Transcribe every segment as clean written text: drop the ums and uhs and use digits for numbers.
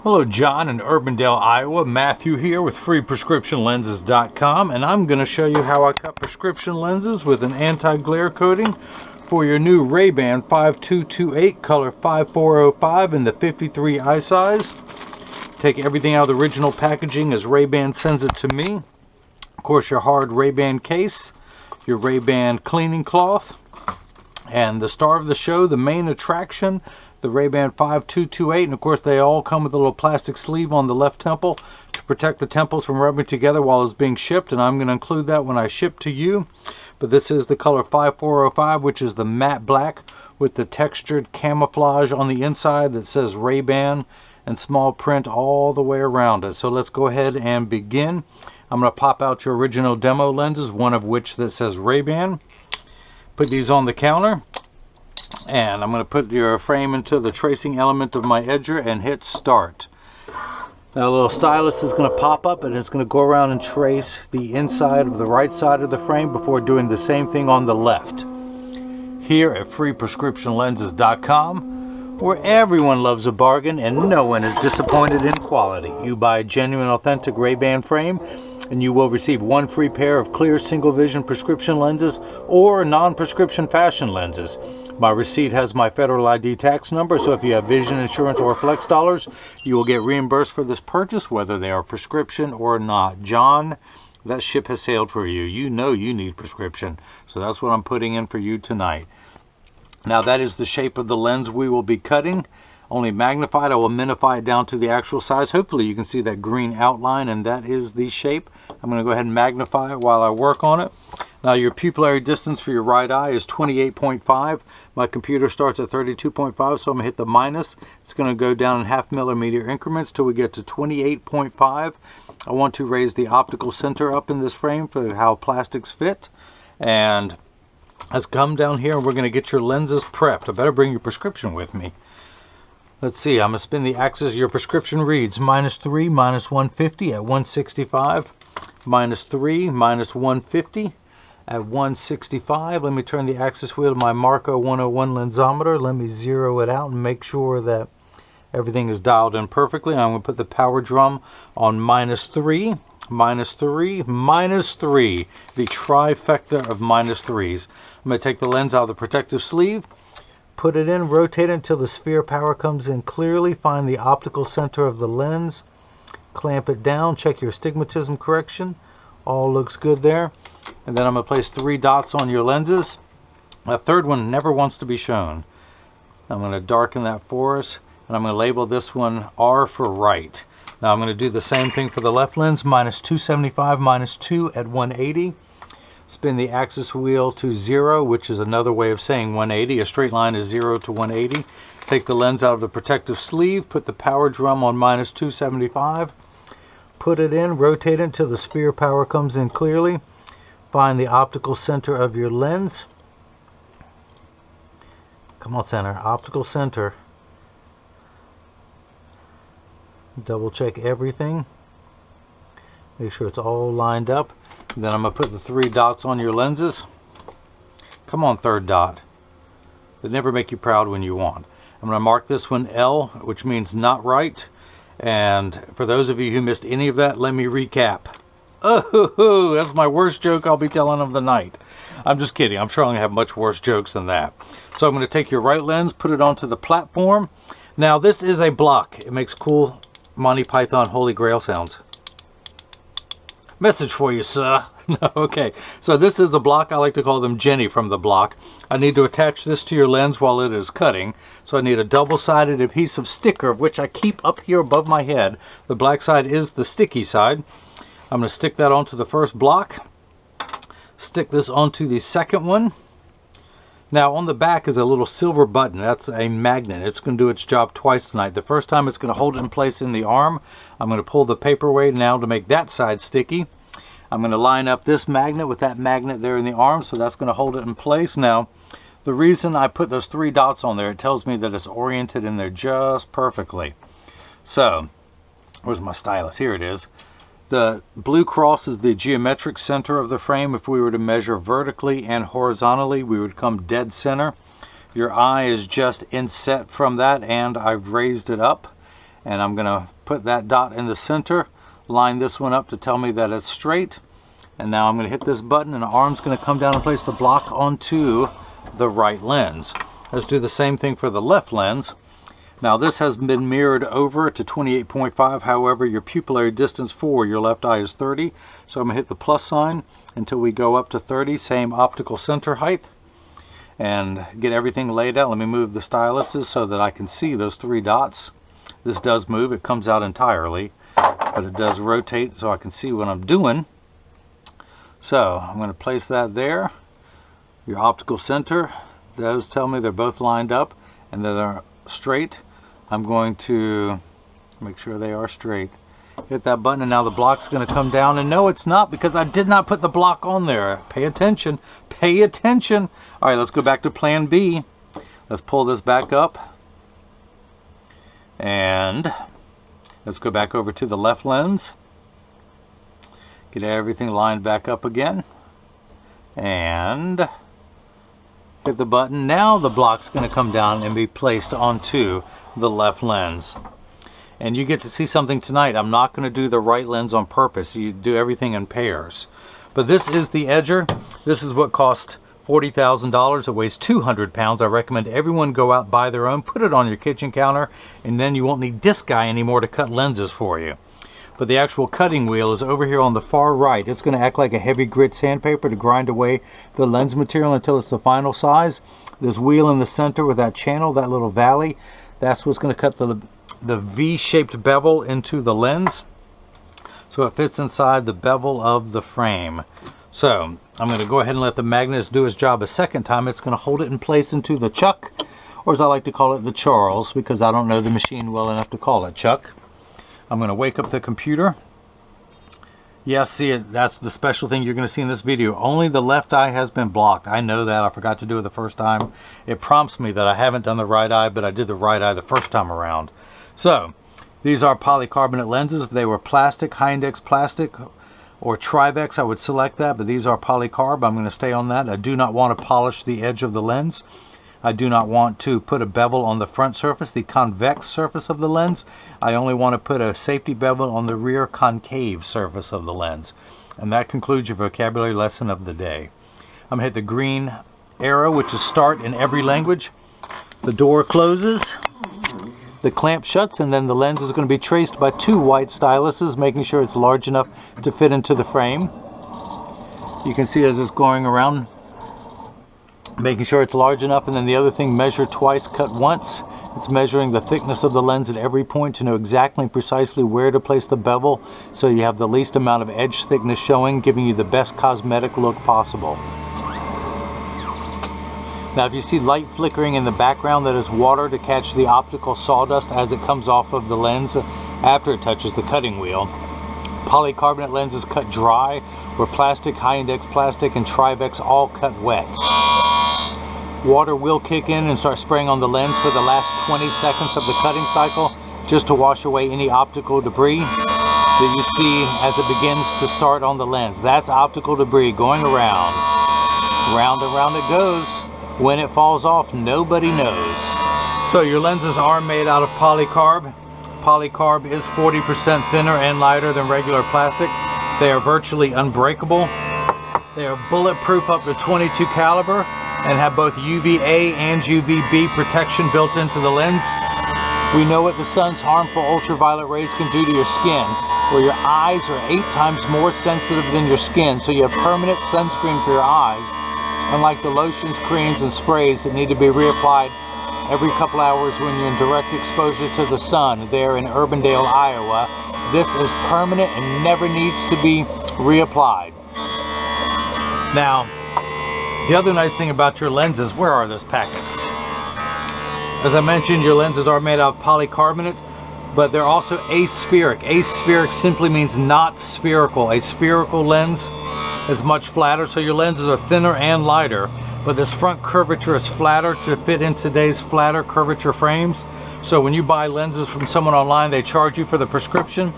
Hello, John in Urbandale, Iowa. Matthew here with FreePrescriptionLenses.com, and I'm going to show you how I cut prescription lenses with an anti-glare coating for your new RayBan 5228 color 5405 in the 53 eye size. Take everything out of the original packaging as RayBan sends it to me. Of course, your hard RayBan case, your RayBan cleaning cloth, and the star of the show, the main attraction, the RayBan 5228, and of course they all come with a little plastic sleeve on the left temple to protect the temples from rubbing together while it's being shipped, and I'm going to include that when I ship to you. But this is the color 5405, which is the matte black with the textured camouflage on the inside that says RayBan and small print all the way around it. So let's go ahead and begin. I'm going to pop out your original demo lenses, one of which that says RayBan. Put these on the counter. And I'm going to put your frame into the tracing element of my edger and hit start. Now a little stylus is going to pop up and it's going to go around and trace the inside of the right side of the frame before doing the same thing on the left. Here at FreePrescriptionLenses.com, where everyone loves a bargain and no one is disappointed in quality. You buy a genuine authentic RayBan frame and you will receive one free pair of clear single vision prescription lenses or non-prescription fashion lenses. My receipt has my federal ID tax number, so if you have vision insurance or flex dollars, you will get reimbursed for this purchase, whether they are prescription or not. John, that ship has sailed for you. You know you need prescription, so that's what I'm putting in for you tonight. Now that is the shape of the lens we will be cutting. Only magnified. I will minify it down to the actual size. Hopefully you can see that green outline, and that is the shape. I'm going to go ahead and magnify it while I work on it. Now your pupillary distance for your right eye is 28.5. My computer starts at 32.5, so I'm going to hit the minus. It's going to go down in 0.5 millimeter increments till we get to 28.5. I want to raise the optical center up in this frame for how plastics fit. And let's come down here and we're going to get your lenses prepped. I better bring your prescription with me. Let's see, I'm going to spin the axis. Your prescription reads -3, -150 at 165. -3, -150 at 165. Let me turn the axis wheel to my Marco 101 lensometer. Let me zero it out and make sure that everything is dialed in perfectly. I'm going to put the power drum on -3, -3, -3. The trifecta of -3s. I'm going to take the lens out of the protective sleeve. Put it in, rotate it until the sphere power comes in clearly. Find the optical center of the lens. Clamp it down. Check your astigmatism correction. All looks good there. And then I'm going to place 3 dots on your lenses. A third one never wants to be shown. I'm going to darken that for us. And I'm going to label this one R for right. Now I'm going to do the same thing for the left lens. -275, -2 at 180. Spin the axis wheel to 0, which is another way of saying 180. A straight line is 0 to 180. Take the lens out of the protective sleeve. Put the power drum on -275. Put it in. Rotate it until the sphere power comes in clearly. Find the optical center of your lens. Come on, center. Optical center. Double check everything. Make sure it's all lined up. Then I'm going to put the 3 dots on your lenses. Come on, third dot. They never make you proud when you want. I'm going to mark this one L, which means not right. And for those of you who missed any of that, let me recap. Oh, that's my worst joke I'll be telling of the night. I'm just kidding. I'm sure I'm going to have much worse jokes than that. So I'm going to take your right lens, put it onto the platform. Now this is a block. It makes cool Monty Python Holy Grail sounds. Message for you, sir. No, okay, so this is a block. I like to call them Jenny from the block. I need to attach this to your lens while it is cutting. So I need a double-sided adhesive sticker, which I keep up here above my head. The black side is the sticky side. I'm going to stick that onto the first block. Stick this onto the second one. Now on the back is a little silver button. That's a magnet. It's going to do its job twice tonight. The first time it's going to hold it in place in the arm. I'm going to pull the paperweight now to make that side sticky. I'm going to line up this magnet with that magnet there in the arm, so that's going to hold it in place. Now the reason I put those 3 dots on there, it tells me that it's oriented in there just perfectly. So where's my stylus? Here it is. The blue cross is the geometric center of the frame. If we were to measure vertically and horizontally, we would come dead center. Your eye is just inset from that, and I've raised it up. And I'm going to put that dot in the center, line this one up to tell me that it's straight. And now I'm going to hit this button and the arm's going to come down and place the block onto the right lens. Let's do the same thing for the left lens. Now this has been mirrored over to 28.5, however your pupillary distance for your left eye is 30. So I'm going to hit the plus sign until we go up to 30, same optical center height. And get everything laid out. Let me move the styluses so that I can see those 3 dots. This does move, it comes out entirely, but it does rotate so I can see what I'm doing. So I'm going to place that there. Your optical center, those tell me they're both lined up and that they're straight. I'm going to make sure they are straight. Hit that button and now the block's going to come down, and no, it's not, because I did not put the block on there. Pay attention, pay attention. All right, let's go back to plan B. Let's pull this back up. And let's go back over to the left lens. Get everything lined back up again. And hit the button. Now the block's going to come down and be placed onto the left lens. And you get to see something tonight. I'm not going to do the right lens on purpose. You do everything in pairs. But this is the edger. This is what cost $40,000. It weighs 200 pounds. I recommend everyone go out, buy their own, put it on your kitchen counter, and then you won't need this guy anymore to cut lenses for you. But the actual cutting wheel is over here on the far right. It's going to act like a heavy grit sandpaper to grind away the lens material until it's the final size. This wheel in the center with that channel, that little valley, that's what's going to cut the V-shaped bevel into the lens, so it fits inside the bevel of the frame. So I'm going to go ahead and let the magnet do its job a second time. It's going to hold it in place into the chuck, or as I like to call it, the Charles, because I don't know the machine well enough to call it chuck. I'm going to wake up the computer. Yes, see it. That's the special thing you're going to see in this video. Only the left eye has been blocked. I know that. I forgot to do it the first time. It prompts me that I haven't done the right eye, but I did the right eye the first time around. So these are polycarbonate lenses. If they were plastic, high index plastic, or Trivex, I would select that, but these are polycarb. I'm going to stay on that. I do not want to polish the edge of the lens. I do not want to put a bevel on the front surface, the convex surface of the lens. I only want to put a safety bevel on the rear concave surface of the lens. And that concludes your vocabulary lesson of the day. I'm going to hit the green arrow, which is start in every language. The door closes, the clamp shuts, and then the lens is going to be traced by 2 white styluses, making sure it's large enough to fit into the frame. You can see as it's going around, making sure it's large enough. And then the other thing, measure twice, cut once. It's measuring the thickness of the lens at every point to know exactly and precisely where to place the bevel, so you have the least amount of edge thickness showing, giving you the best cosmetic look possible. Now if you see light flickering in the background, that is water to catch the optical sawdust as it comes off of the lens after it touches the cutting wheel. Polycarbonate lenses cut dry, where plastic, high index plastic, and Trivex all cut wet. Water will kick in and start spraying on the lens for the last 20 seconds of the cutting cycle, just to wash away any optical debris that you see as it begins to start on the lens. That's optical debris going around. Round and round it goes. When it falls off, nobody knows. So your lenses are made out of polycarb. Polycarb is 40% thinner and lighter than regular plastic. They are virtually unbreakable. They are bulletproof up to 22 caliber and have both UVA and UVB protection built into the lens. We know what the sun's harmful ultraviolet rays can do to your skin, where your eyes are 8 times more sensitive than your skin, so you have permanent sunscreen for your eyes, unlike the lotions, creams, and sprays that need to be reapplied every couple hours when you're in direct exposure to the sun there in Urbandale, Iowa. This is permanent and never needs to be reapplied. Now, the other nice thing about your lenses, where are those packets? As I mentioned, your lenses are made out of polycarbonate, but they're also aspheric. Aspheric simply means not spherical. A spherical lens is much flatter, so your lenses are thinner and lighter, but this front curvature is flatter to fit in today's flatter curvature frames. So when you buy lenses from someone online, they charge you for the prescription,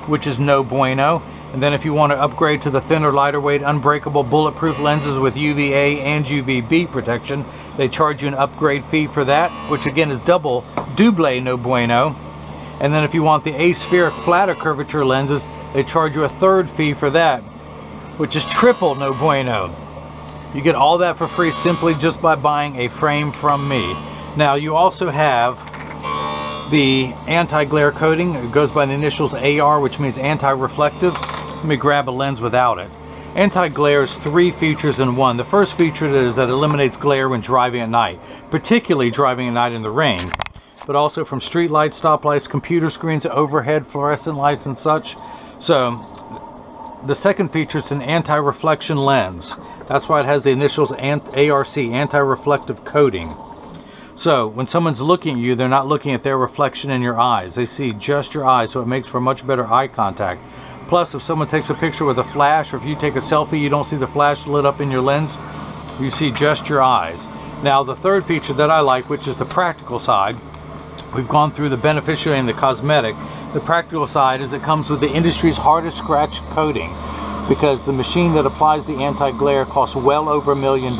which is no bueno. And then if you want to upgrade to the thinner, lighter weight, unbreakable, bulletproof lenses with UVA and UVB protection, they charge you an upgrade fee for that, which again is double no bueno. And then if you want the aspheric flatter curvature lenses, they charge you a third fee for that, which is triple no bueno. You get all that for free simply just by buying a frame from me. Now you also have the anti-glare coating. It goes by the initials AR, which means anti-reflective. Let me grab a lens without it. Anti-glare is 3 features in one. The first feature is that it eliminates glare when driving at night, particularly driving at night in the rain, but also from street lights, stoplights, computer screens, overhead fluorescent lights and such. So the second feature is an anti-reflection lens. That's why it has the initials ARC, anti-reflective coating. So when someone's looking at you, they're not looking at their reflection in your eyes. They see just your eyes, so it makes for much better eye contact. Plus, if someone takes a picture with a flash, or if you take a selfie, you don't see the flash lit up in your lens. You see just your eyes. Now, the third feature that I like, which is the practical side, we've gone through the beneficial and the cosmetic. The practical side is it comes with the industry's hardest scratch coating, because the machine that applies the anti-glare costs well over $1 million.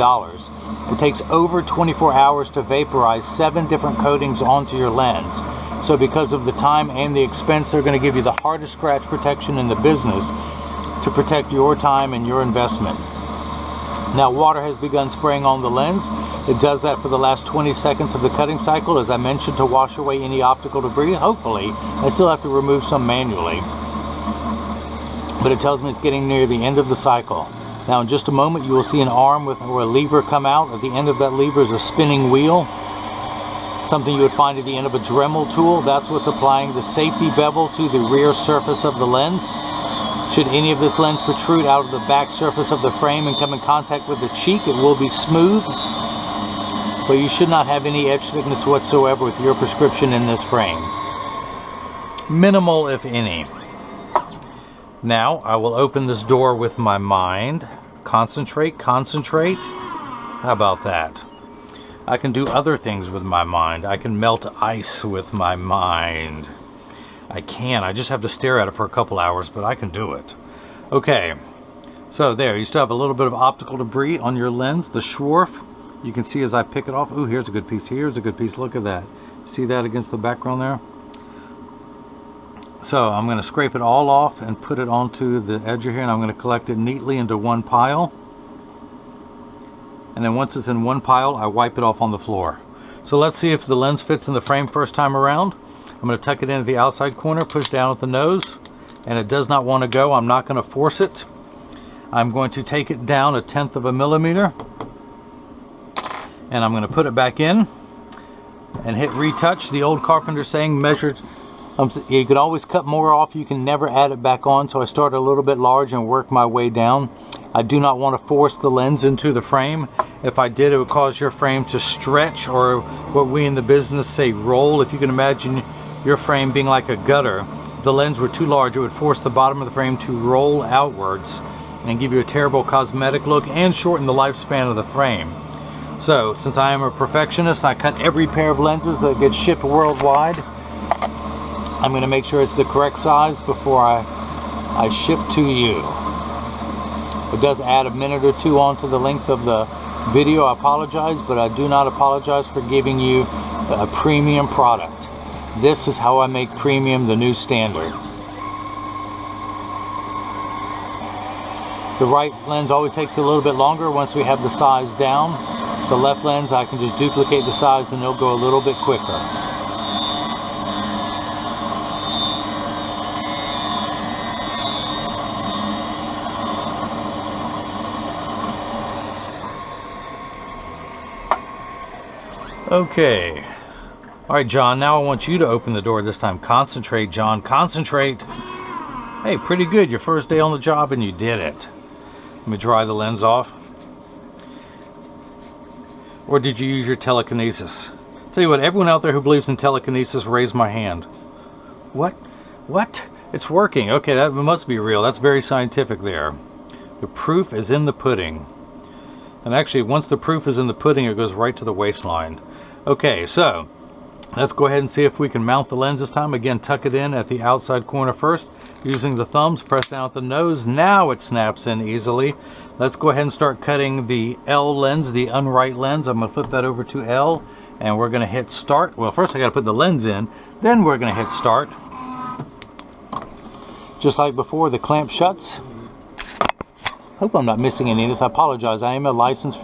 It takes over 24 hours to vaporize 7 different coatings onto your lens. So because of the time and the expense, they're going to give you the hardest scratch protection in the business to protect your time and your investment. Now, water has begun spraying on the lens. It does that for the last 20 seconds of the cutting cycle, as I mentioned, to wash away any optical debris. Hopefully, I still have to remove some manually, but it tells me it's getting near the end of the cycle. Now, in just a moment, you will see an arm or a lever come out. At the end of that lever is a spinning wheel, something you would find at the end of a Dremel tool. That's what's applying the safety bevel to the rear surface of the lens. Should any of this lens protrude out of the back surface of the frame and come in contact with the cheek, it will be smooth, but you should not have any edge thickness whatsoever with your prescription in this frame. Minimal, if any. Now, I will open this door with my mind. Concentrate, concentrate. How about that? I can do other things with my mind. I can melt ice with my mind. I can. I just have to stare at it for a couple hours, but I can do it. Okay. So there, you still have a little bit of optical debris on your lens, the Schwarf. You can see as I pick it off. Ooh, here's a good piece. Here's a good piece. Look at that. See that against the background there? So I'm going to scrape it all off and put it onto the edge here, and I'm going to collect it neatly into one pile. And then once it's in one pile, I wipe it off on the floor. So let's see if the lens fits in the frame first time around. I'm going to tuck it into the outside corner, push down at the nose, and it does not want to go. I'm not going to force it. I'm going to take it down 1/10 of a millimeter, and I'm going to put it back in and hit retouch. The old carpenter saying, measured. You could always cut more off, you can never add it back on, so I start a little bit large and work my way down. I do not want to force the lens into the frame. If I did, it would cause your frame to stretch, or what we in the business say roll. If you can imagine your frame being like a gutter, if the lens were too large, it would force the bottom of the frame to roll outwards and give you a terrible cosmetic look and shorten the lifespan of the frame. So, since I am a perfectionist, I cut every pair of lenses that get shipped worldwide. I'm going to make sure it's the correct size before I ship to you. It does add a minute or two onto the length of the video. I apologize, but I do not apologize for giving you a premium product. This is how I make premium the new standard. The right lens always takes a little bit longer once we have the size down. The left lens, I can just duplicate the size and it'll go a little bit quicker. Okay. Alright, John, now I want you to open the door this time. Concentrate, John. Concentrate. Hey, pretty good. Your first day on the job and you did it. Let me dry the lens off. Or did you use your telekinesis? Tell you what, everyone out there who believes in telekinesis, raise my hand. What? What? It's working. Okay, that must be real. That's very scientific there. The proof is in the pudding. And actually, once the proof is in the pudding, it goes right to the waistline. Okay, so let's go ahead and see if we can mount the lens this time. Again, tuck it in at the outside corner first. Using the thumbs, press down at the nose. Now it snaps in easily. Let's go ahead and start cutting the L lens, the unright lens. I'm going to flip that over to L and we're going to hit start. Well, first I got to put the lens in, then we're going to hit start. Just like before, the clamp shuts. Hope I'm not missing any of this. I apologize. I am a licensed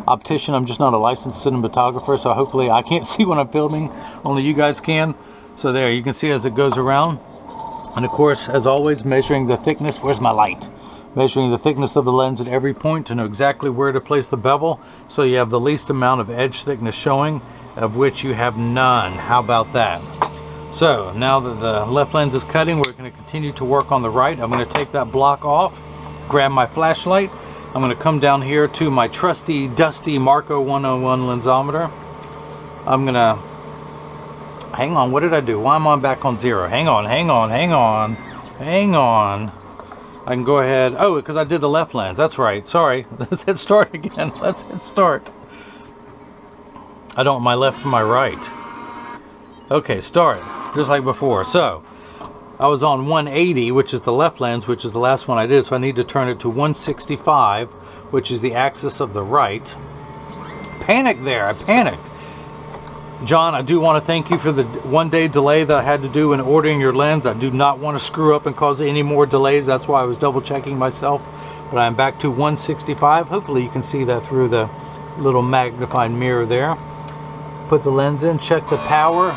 optician. I'm just not a licensed cinematographer, so hopefully I can't see when I'm filming. Only you guys can. So there, you can see as it goes around. And of course, as always, measuring the thickness. Where's my light? Measuring the thickness of the lens at every point to know exactly where to place the bevel, so you have the least amount of edge thickness showing, of which you have none. How about that? So now that the left lens is cutting, we're going to continue to work on the right. I'm going to take that block off, grab my flashlight. I'm going to come down here to my trusty, dusty Marco 101 lensometer. I'm going to, hang on, what did I do? Why am I back on 0? Hang on. I can go ahead, oh, because I did the left lens, that's right, sorry. Let's hit start again, let's hit start. I don't, my left from my right. Okay, start, just like before. So, I was on 180, which is the left lens, which is the last one I did, so I need to turn it to 165, which is the axis of the right. Panic there, I panicked. John, I do want to thank you for the one-day delay that I had to do in ordering your lens. I do not want to screw up and cause any more delays. That's why I was double-checking myself. But I'm back to 165. Hopefully you can see that through the little magnifying mirror there. Put the lens in, check the power,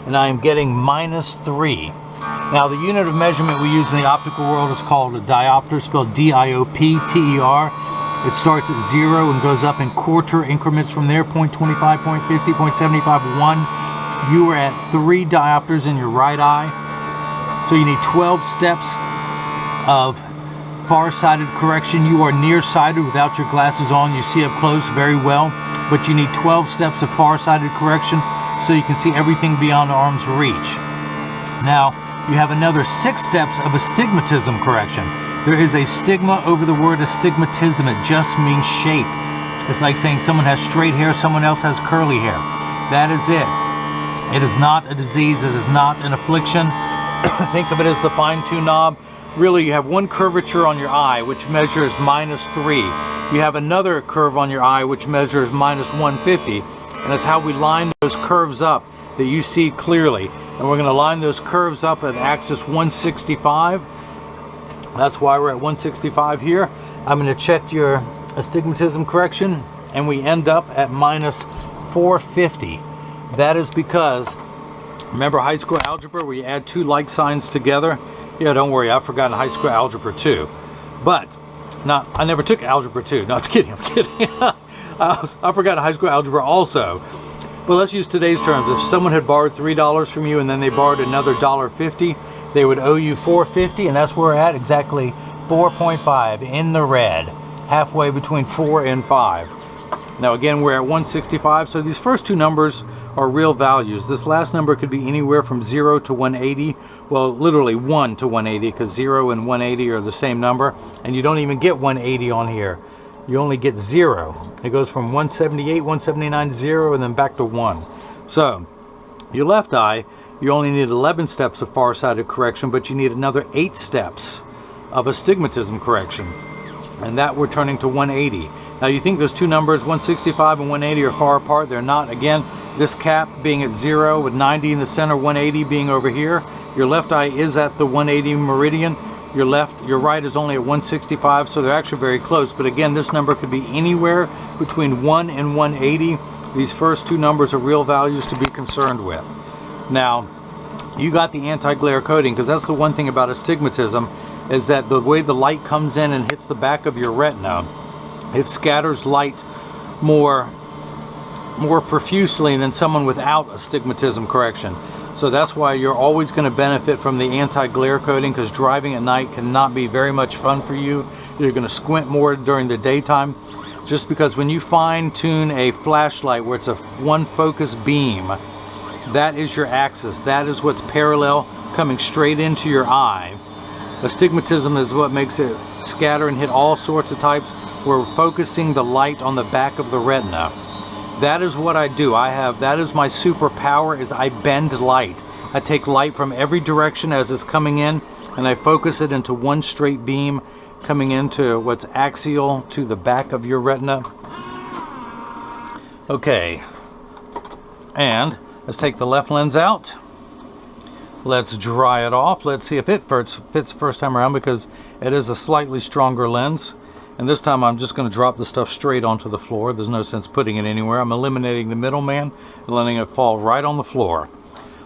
and I am getting -3. Now, the unit of measurement we use in the optical world is called a diopter, spelled D-I-O-P-T-E-R. It starts at 0 and goes up in quarter increments from there, 0.25, 0.50, 0.75, 1. You are at 3 diopters in your right eye. So you need 12 steps of far-sighted correction. You are nearsighted without your glasses on. You see up close very well, but you need 12 steps of far-sighted correction so you can see everything beyond arm's reach. Now, you have another 6 steps of astigmatism correction. There is a stigma over the word astigmatism. It just means shape. It's like saying someone has straight hair, someone else has curly hair. That is it. It is not a disease. It is not an affliction. Think of it as the fine-tune knob. Really, you have one curvature on your eye, which measures -3. You have another curve on your eye, which measures -150. And that's how we line those curves up that you see clearly. And we're going to line those curves up at axis 165. That's why we're at 165 here. I'm going to check your astigmatism correction, and we end up at -450. That is because, remember high school algebra where you add 2 like signs together? Yeah, don't worry, I've forgotten high school algebra 2. But, I never took algebra 2. No, I'm kidding, I'm kidding. I forgot high school algebra also. But let's use today's terms. If someone had borrowed $3 from you and then they borrowed another $1.50, they would owe you $4.50, and that's where we're at, exactly 4.5 in the red, halfway between 4 and 5. Now again, we're at 165, so these first 2 numbers are real values. This last number could be anywhere from 0 to 180, well, literally 1 to 180, because 0 and 180 are the same number, and you don't even get 180 on here. You only get 0. It goes from 178, 179, 0, and then back to 1. So, your left eye, you only need 11 steps of far-sighted correction, but you need another 8 steps of astigmatism correction. And that we're turning to 180. Now you think those 2 numbers, 165 and 180, are far apart. They're not. Again, this cap being at 0 with 90 in the center, 180 being over here. Your left eye is at the 180 meridian. Your right is only at 165, so they're actually very close. But again, this number could be anywhere between 1 and 180. These first 2 numbers are real values to be concerned with. Now, you got the anti-glare coating, because that's the one thing about astigmatism, is that the way the light comes in and hits the back of your retina, it scatters light more profusely than someone without astigmatism correction. So that's why you're always going to benefit from the anti-glare coating, because driving at night cannot be very much fun for you. You're going to squint more during the daytime, just because when you fine-tune a flashlight where it's a one focus beam, that is your axis. That is what's parallel coming straight into your eye. Astigmatism is what makes it scatter and hit all sorts of types. We're focusing the light on the back of the retina. That is what I do. That is my superpower, is I bend light. I take light from every direction as it's coming in, and I focus it into one straight beam coming into what's axial to the back of your retina. Okay, And let's take the left lens out. Let's dry it off. Let's see if it fits first time around, because it is a slightly stronger lens. And this time I'm just going to drop the stuff straight onto the floor. There's no sense putting it anywhere. I'm eliminating the middleman and letting it fall right on the floor.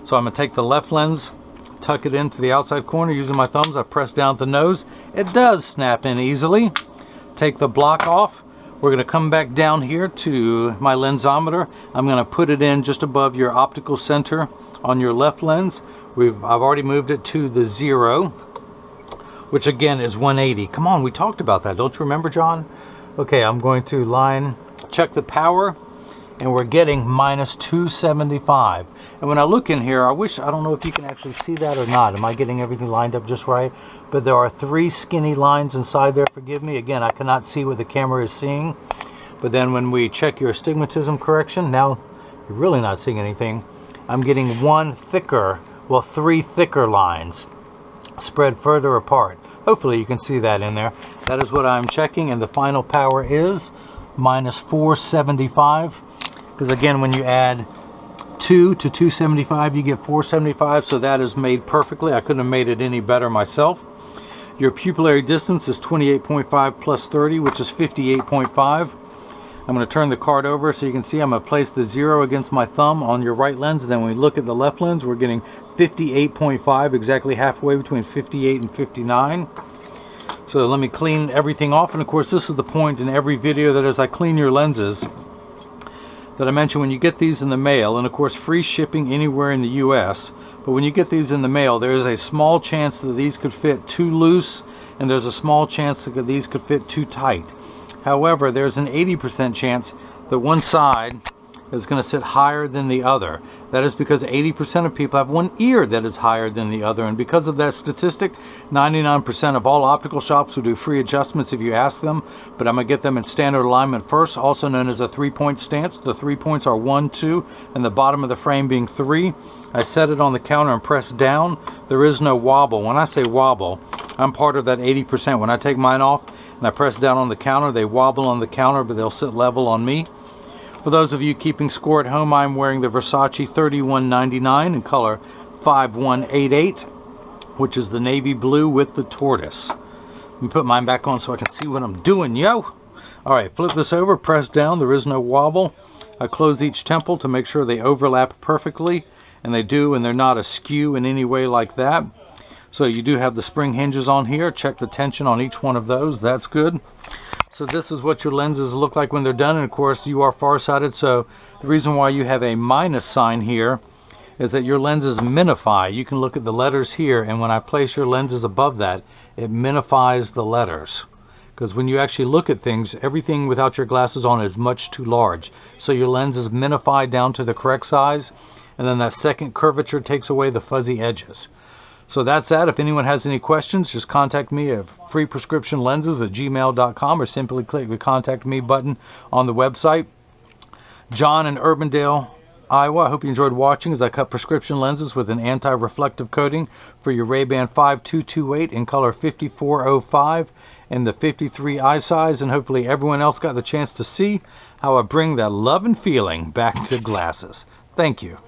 So I'm going to take the left lens, tuck it into the outside corner using my thumbs. I press down at the nose. It does snap in easily. Take the block off. We're going to come back down here to my lensometer. I'm going to put it in just above your optical center on your left lens. I've already moved it to the 0, which again is 180. Come on, we talked about that. Don't you remember, John? Okay, I'm going to check the power, and we're getting -275. And when I look in here, I don't know if you can actually see that or not. Am I getting everything lined up just right? But there are 3 skinny lines inside there. Forgive me. Again, I cannot see what the camera is seeing. But then when we check your astigmatism correction, now you're really not seeing anything. I'm getting 3 thicker lines spread further apart. Hopefully you can see that in there. That is what I'm checking, and the final power is -475. Because again, when you add 2 to 275, you get 475, so that is made perfectly. I couldn't have made it any better myself. Your pupillary distance is 28.5 plus 30, which is 58.5. I'm going to turn the card over so you can see I'm going to place the 0 against my thumb on your right lens, and then when we look at the left lens, we're getting 58.5, exactly halfway between 58 and 59. So let me clean everything off, and of course this is the point in every video, that as I clean your lenses, that I mentioned when you get these in the mail, and of course free shipping anywhere in the US, but when you get these in the mail, there is a small chance that these could fit too loose, and there's a small chance that these could fit too tight. However, there's an 80% chance that one side is going to sit higher than the other. That is because 80% of people have one ear that is higher than the other, and because of that statistic, 99% of all optical shops will do free adjustments if you ask them, but I'm going to get them in standard alignment first, also known as a 3-point stance. The 3 points are 1, 2, and the bottom of the frame being 3. I set it on the counter and press down. There is no wobble. When I say wobble, I'm part of that 80%. When I take mine off and I press down on the counter, they wobble on the counter, but they'll sit level on me. For those of you keeping score at home, I'm wearing the Versace 3199 in color 5188, which is the navy blue with the tortoise. Let me put mine back on so I can see what I'm doing, yo! Alright, flip this over, press down, there is no wobble. I close each temple to make sure they overlap perfectly, and they do, and they're not askew in any way like that. So you do have the spring hinges on here. Check the tension on each one of those. That's good. So this is what your lenses look like when they're done, and of course you are farsighted, so the reason why you have a minus sign here is that your lenses minify. You can look at the letters here, and when I place your lenses above that, it minifies the letters. Because when you actually look at things, everything without your glasses on is much too large. So your lenses minify down to the correct size, and then that second curvature takes away the fuzzy edges. So that's that. If anyone has any questions, just contact me at freeprescriptionlenses@gmail.com, or simply click the contact me button on the website. John in Urbandale, Iowa. I hope you enjoyed watching as I cut prescription lenses with an anti-reflective coating for your RayBan 5228 in color 5405 and the 53 eye size, and hopefully everyone else got the chance to see how I bring that love and feeling back to glasses. Thank you.